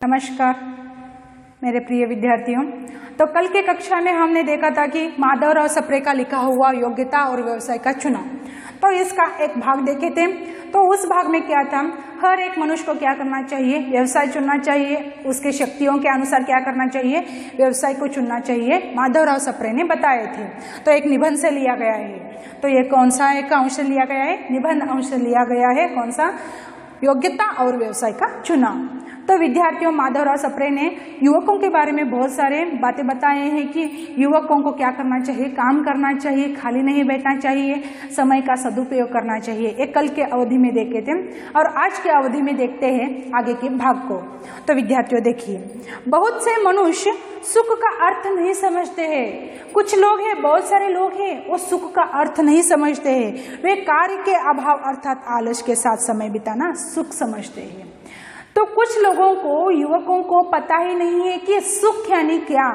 नमस्कार मेरे प्रिय विद्यार्थियों। तो कल के कक्षा में हमने देखा था कि माधवराव सप्रे का लिखा हुआ योग्यता और व्यवसाय का चुनाव, तो इसका एक भाग देखे थे। तो उस भाग में क्या था, हर एक मनुष्य को क्या करना चाहिए, व्यवसाय चुनना चाहिए, उसके शक्तियों के अनुसार क्या करना चाहिए, व्यवसाय को चुनना चाहिए, माधवराव सप्रे ने बताए थे। तो एक निबंध से लिया गया है। तो ये कौन सा एक अंश से लिया गया है, निबंध अंश से लिया गया है। कौन सा, योग्यता और व्यवसाय का चुनाव। तो विद्यार्थियों, माधवराव सप्रे ने युवकों के बारे में बहुत सारे बातें बताए हैं कि युवकों को क्या करना चाहिए, काम करना चाहिए, खाली नहीं बैठना चाहिए, समय का सदुपयोग करना चाहिए। एक कल के अवधि में देखे थे और आज के अवधि में देखते हैं आगे के भाग को। तो विद्यार्थियों देखिए, बहुत से मनुष्य सुख का अर्थ नहीं समझते हैं। कुछ लोग हैं, बहुत सारे लोग हैं, वो सुख का अर्थ नहीं समझते हैं। वे कार्य के अभाव अर्थात आलस्य के साथ समय बिताना सुख समझते हैं। तो कुछ लोगों को, युवकों को पता ही नहीं है कि सुख यानी क्या,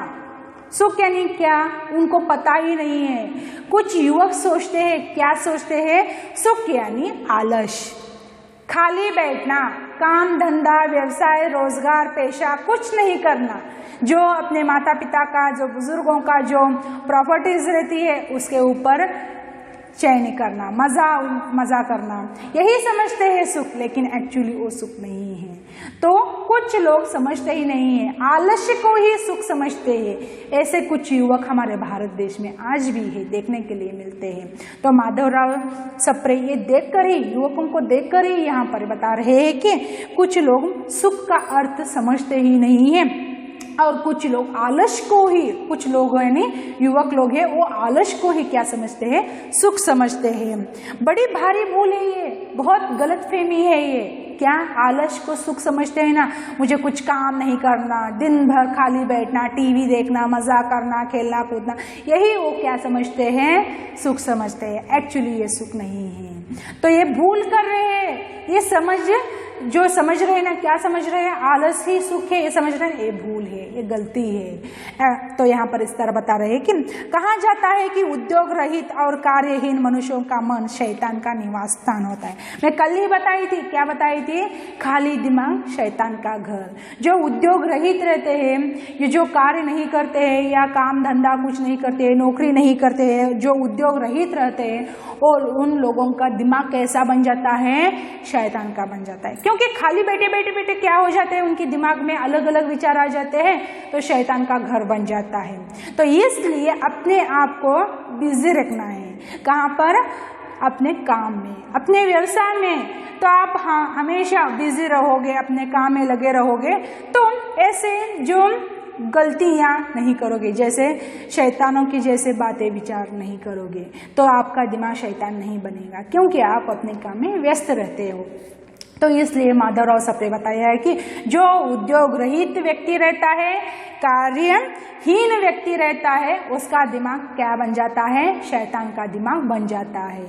सुख यानी क्या उनको पता ही नहीं है। कुछ युवक सोचते हैं, क्या सोचते हैं, सुख यानी आलस्य, खाली बैठना, काम धंधा व्यवसाय रोजगार पेशा कुछ नहीं करना, जो अपने माता पिता का, जो बुजुर्गों का जो प्रॉपर्टीज रहती है उसके ऊपर चयन करना, मजा करना, यही समझते हैं सुख। लेकिन एक्चुअली वो सुख नहीं है। तो कुछ लोग समझते ही नहीं है, आलस्य को ही सुख समझते हैं। ऐसे कुछ युवक हमारे भारत देश में आज भी है, देखने के लिए मिलते हैं। तो माधवराव सप्रे ये देखकर ही, युवकों को देखकर ही यहाँ पर बता रहे हैं कि कुछ लोग सुख का अर्थ समझते ही नहीं है और कुछ लोग आलस्य को ही, कुछ लोग है नहीं, युवक लोग हैं, वो आलस्य को ही क्या समझते हैं, सुख समझते हैं। बड़ी भारी भूल है ये, बहुत गलतफहमी है ये। क्या आलस्य को सुख समझते हैं ना, मुझे कुछ काम नहीं करना, दिन भर खाली बैठना, टीवी देखना, मजा करना, खेलना कूदना, यही वो क्या समझते हैं, सुख समझते हैं। एक्चुअली ये सुख नहीं है। तो ये भूल कर रहे हैं, ये समझ, जो समझ रहे हैं ना, क्या समझ रहे हैं, आलस ही सुख है, ये समझ रहे हैं, ये भूल है, ये गलती है। तो यहाँ पर इस तरह बता रहे हैं कि कहा जाता है कि उद्योग रहित और कार्यहीन मनुष्यों का मन शैतान का निवास स्थान होता है। मैं कल ही बताई थी, क्या बताई थी, खाली दिमाग शैतान का घर। जो उद्योग रहित रहते हैं, ये जो कार्य नहीं करते हैं या काम धंधा कुछ नहीं करते हैं, नौकरी नहीं करते हैं, जो उद्योग रहित रहते हैं, और उन लोगों का दिमाग कैसा बन जाता है, शैतान का बन जाता है। क्योंकि खाली बैठे बैठे बैठे क्या हो जाते हैं, उनके दिमाग में अलग अलग विचार आ जाते हैं, तो शैतान का घर बन जाता है। तो इसलिए अपने आप को बिजी रखना है। कहाँ पर, अपने काम में, अपने व्यवसाय में। तो आप हमेशा बिजी रहोगे, अपने काम में लगे रहोगे, तो ऐसे जो गलतियां नहीं करोगे, जैसे शैतानों की जैसे बातें विचार नहीं करोगे, तो आपका दिमाग शैतान नहीं बनेगा, क्योंकि आप अपने काम में व्यस्त रहते हो। तो इसलिए माधवराव सप्रे बताया है कि जो उद्योग रहित व्यक्ति रहता है, कार्यहीन व्यक्ति रहता है, उसका दिमाग क्या बन जाता है, शैतान का दिमाग बन जाता है।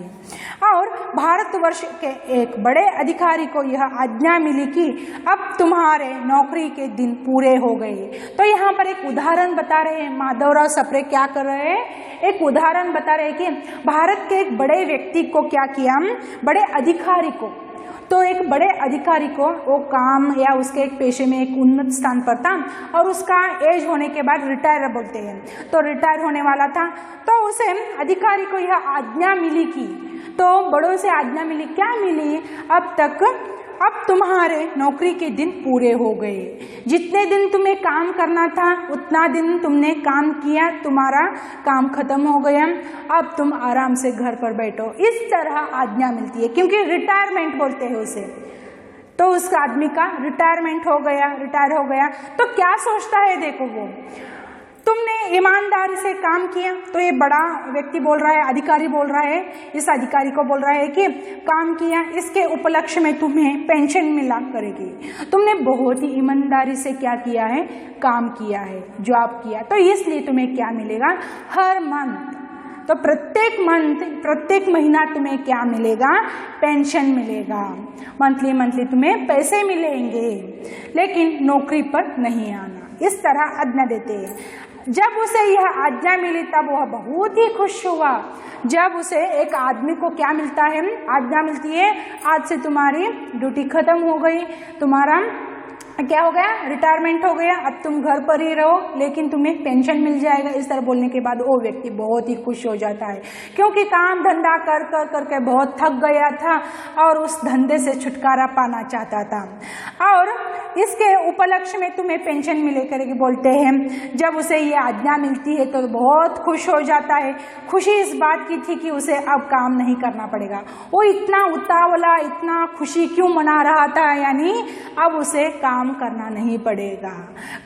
और भारतवर्ष के एक बड़े अधिकारी को यह आज्ञा मिली कि अब तुम्हारे नौकरी के दिन पूरे हो गए। तो यहाँ पर एक उदाहरण बता रहे हैं माधवराव सप्रे, क्या कर रहे हैं, एक उदाहरण बता रहे हैं कि भारत के एक बड़े व्यक्ति को क्या किया, बड़े अधिकारी को, तो एक बड़े अधिकारी को वो काम या उसके एक पेशे में एक उन्नत स्थान पर था और उसका एज होने के बाद रिटायर बोलते हैं, तो रिटायर होने वाला था। तो उसे अधिकारी को यह आज्ञा मिली कि, तो बड़ों से आज्ञा मिली, क्या मिली, अब तुम्हारे नौकरी के दिन पूरे हो गए। जितने दिन तुम्हें काम करना था उतना दिन तुमने काम किया, तुम्हारा काम खत्म हो गया, अब तुम आराम से घर पर बैठो। इस तरह आज्ञा मिलती है, क्योंकि रिटायरमेंट बोलते हैं उसे। तो उस आदमी का रिटायरमेंट हो गया, रिटायर हो गया, तो क्या सोचता है, देखो वो, तुमने ईमानदारी से काम किया। तो ये बड़ा व्यक्ति बोल रहा है, अधिकारी बोल रहा है, इस अधिकारी को बोल रहा है कि काम किया, इसके उपलक्ष्य में तुम्हें पेंशन मिला करेगी। तुमने बहुत ही ईमानदारी से क्या किया है, काम किया है, जॉब किया, तो इसलिए तुम्हें क्या मिलेगा, हर मंथ, तो प्रत्येक महीना तुम्हें क्या मिलेगा, पेंशन मिलेगा, मंथली तुम्हें पैसे मिलेंगे, लेकिन नौकरी पर नहीं आना। इस तरह आज्ञा देते हैं। जब उसे यह आज्ञा मिली तब वह बहुत ही खुश हुआ। जब उसे एक आदमी को क्या मिलता है, आज्ञा मिलती है, आज से तुम्हारी ड्यूटी खत्म हो गई, तुम्हारा क्या हो गया, रिटायरमेंट हो गया, अब तुम घर पर ही रहो लेकिन तुम्हें पेंशन मिल जाएगा। इस तरह बोलने के बाद वो व्यक्ति बहुत ही खुश हो जाता है, क्योंकि काम धंधा कर कर करके बहुत थक गया था और उस धंधे से छुटकारा पाना चाहता था। और इसके उपलक्ष्य में तुम्हें पेंशन मिले करके बोलते हैं। जब उसे ये आज्ञा मिलती है तो बहुत खुश हो जाता है। खुशी इस बात की थी कि उसे अब काम नहीं करना पड़ेगा। वो इतना उतावला, इतना खुशी क्यों मना रहा था, यानी अब उसे काम करना नहीं पड़ेगा,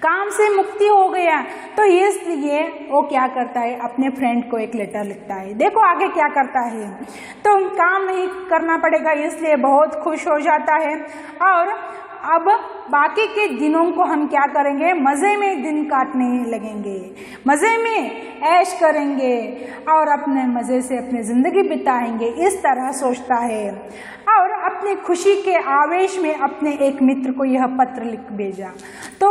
काम से मुक्ति हो गया। तो इसलिए वो क्या करता है, अपने फ्रेंड को एक लेटर लिखता है। देखो आगे क्या करता है, तो काम नहीं करना पड़ेगा इसलिए बहुत खुश हो जाता है। और अब बाकी के दिनों को हम क्या करेंगे, मज़े में दिन काटने लगेंगे, मज़े में ऐश करेंगे और अपने मज़े से अपनी ज़िंदगी बिताएंगे, इस तरह सोचता है। और अपनी खुशी के आवेश में अपने एक मित्र को यह पत्र लिख भेजा। तो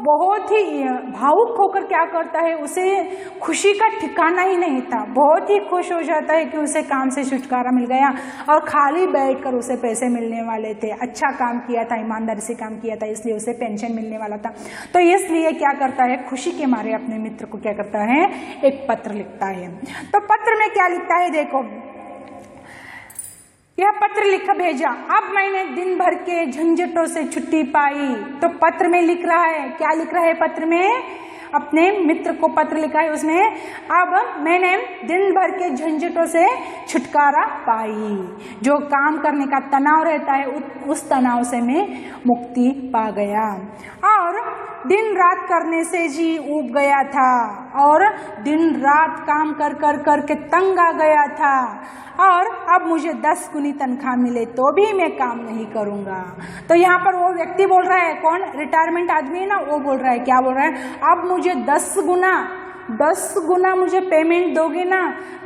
बहुत ही भावुक होकर क्या करता है, उसे खुशी का ठिकाना ही नहीं था। बहुत ही खुश हो जाता है कि उसे काम से छुटकारा मिल गया और खाली बैठकर उसे पैसे मिलने वाले थे। अच्छा काम किया था, ईमानदारी से काम किया था, इसलिए उसे पेंशन मिलने वाला था। तो इसलिए क्या करता है, खुशी के मारे अपने मित्र को क्या करता है, एक पत्र लिखता है। तो पत्र में क्या लिखता है, देखो यह पत्र लिख भेजा, अब मैंने दिन भर के झंझटों से छुट्टी पाई। तो पत्र में लिख रहा है, क्या लिख रहा है पत्र में, अपने मित्र को पत्र लिखा है उसमें, अब मैंने दिन भर के झंझटों से छुटकारा पाई। जो काम करने का तनाव रहता है उस तनाव से मैं मुक्ति पा गया। और दिन रात करने से जी ऊब गया था और दिन रात काम कर कर करके तंग आ गया था। और अब मुझे 10 गुनी तनख्वाह मिले तो भी मैं काम नहीं करूँगा। तो यहाँ पर वो व्यक्ति बोल रहा है, कौन, रिटायरमेंट आदमी है ना, वो बोल रहा है, क्या बोल रहा है, अब मुझे 10 गुना मुझे पेमेंट दोगे ना,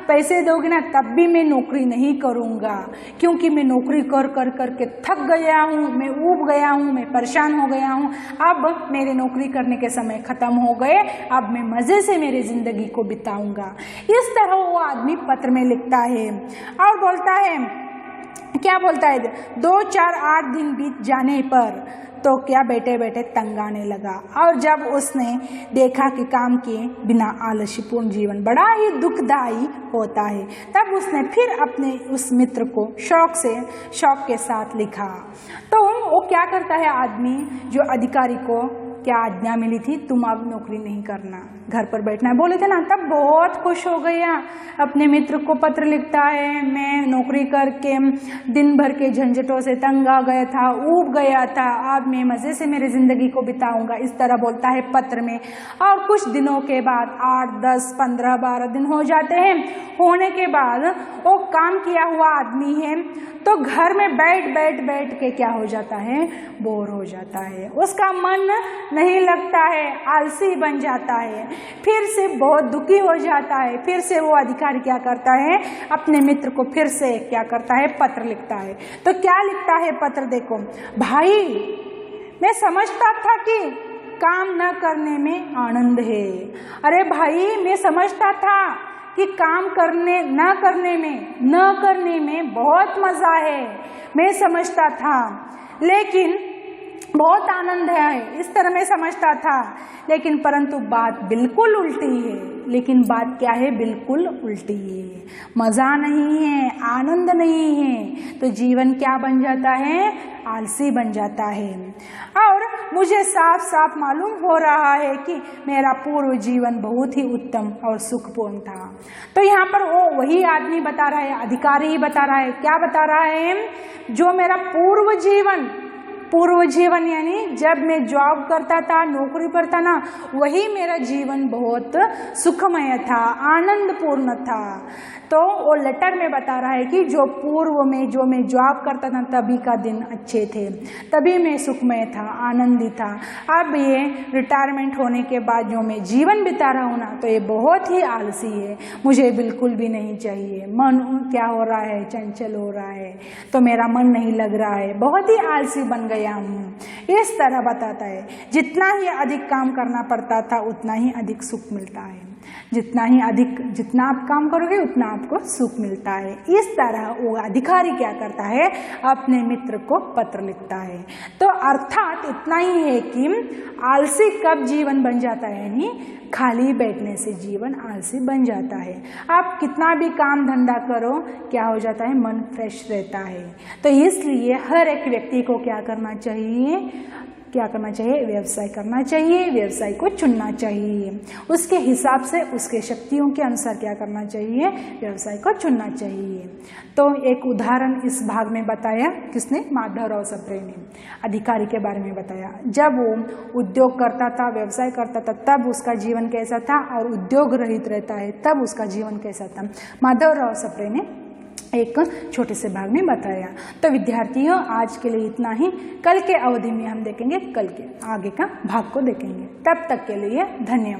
पैसे दोगे ना, तब भी मैं नौकरी नहीं करूँगा, क्योंकि मैं नौकरी कर कर करके थक गया हूँ, मैं ऊब गया हूँ, मैं परेशान हो गया हूँ। अब मेरे नौकरी करने के समय ख़त्म हो गए, अब मैं मज़े से मेरी ज़िंदगी को बिताऊँगा। इस तरह वो आदमी पत्र में लिखता है और बोलता है, क्या बोलता है, 2-4-8 दिन बीत जाने पर तो क्या बैठे बैठे तंग आने लगा। और जब उसने देखा कि काम किए बिना आलस्यपूर्ण जीवन बड़ा ही दुखदायी होता है, तब उसने फिर अपने उस मित्र को शौक के साथ लिखा। तो वो क्या करता है, आदमी जो अधिकारी को क्या आज्ञा मिली थी, तुम अब नौकरी नहीं करना, घर पर बैठना है बोले थे ना, तब बहुत खुश हो गया, अपने मित्र को पत्र लिखता है, मैं नौकरी करके दिन भर के झंझटों से तंग आ गया था, ऊब गया था, अब मैं मज़े से मेरी ज़िंदगी को बिताऊंगा, इस तरह बोलता है पत्र में। और कुछ दिनों के बाद 8, 10, 15, 12 दिन हो जाते हैं। होने के बाद वो काम किया हुआ आदमी है तो घर में बैठ के क्या हो जाता है, बोर हो जाता है, उसका मन नहीं लगता है, आलसी बन जाता है, फिर से बहुत दुखी हो जाता है। फिर से वो अधिकारी क्या करता है, अपने मित्र को फिर से क्या करता है, पत्र लिखता है। तो क्या लिखता है पत्र, देखो, भाई मैं समझता था कि काम न करने में आनंद है। अरे भाई, मैं समझता था कि काम न करने में बहुत मज़ा है, मैं समझता था, लेकिन बहुत आनंद है, इस तरह मैं समझता था, लेकिन परंतु बात बिल्कुल उल्टी है। लेकिन बात क्या है, बिल्कुल उल्टी है, मज़ा नहीं है, आनंद नहीं है, तो जीवन क्या बन जाता है, आलसी बन जाता है। और मुझे साफ साफ मालूम हो रहा है कि मेरा पूर्व जीवन बहुत ही उत्तम और सुखपूर्ण था। तो यहाँ पर वो वही आदमी बता रहा है, अधिकारी ही बता रहा है, क्या बता रहा है, जो मेरा पूर्व जीवन यानी जब मैं जॉब करता था, नौकरी पर था ना, वही मेरा जीवन बहुत सुखमय था, आनंदपूर्ण था। तो वो लेटर में बता रहा है कि जो पूर्व में जो मैं जॉब करता था तभी का दिन अच्छे थे, तभी मैं सुखमय था, आनंदी था। अब ये रिटायरमेंट होने के बाद जो मैं जीवन बिता रहा हूँ ना, तो ये बहुत ही आलसी है, मुझे बिल्कुल भी नहीं चाहिए। मन क्या हो रहा है, चंचल हो रहा है, तो मेरा मन नहीं लग रहा है, बहुत ही आलसी बन गया हूँ, इस तरह बताता है। जितना ही अधिक काम करना पड़ता था उतना ही अधिक सुख मिलता है। जितना आप काम करोगे उतना आपको सुख मिलता है। इस तरह वो अधिकारी क्या करता है, अपने मित्र को पत्र लिखता है। तो अर्थात इतना ही है कि आलसी कब जीवन बन जाता है, यानी खाली बैठने से जीवन आलसी बन जाता है। आप कितना भी काम धंधा करो, क्या हो जाता है, मन फ्रेश रहता है। तो इसलिए हर एक व्यक्ति को क्या करना चाहिए, व्यवसाय करना चाहिए, व्यवसाय को चुनना चाहिए। उसके हिसाब से, उसके शक्तियों के अनुसार क्या करना चाहिए, व्यवसाय को चुनना चाहिए। तो एक उदाहरण इस भाग में बताया, किसने, माधवराव सप्रे ने अधिकारी के बारे में बताया। जब वो उद्योग करता था, व्यवसाय करता था, तब उसका जीवन कैसा था, और उद्योग रहित रहता है तब उसका जीवन कैसा था, माधवराव सप्रे ने एक छोटे से भाग में बताया। तो विद्यार्थियों, आज के लिए इतना ही। कल के अवधि में हम देखेंगे, कल के आगे का भाग को देखेंगे। तब तक के लिए धन्यवाद।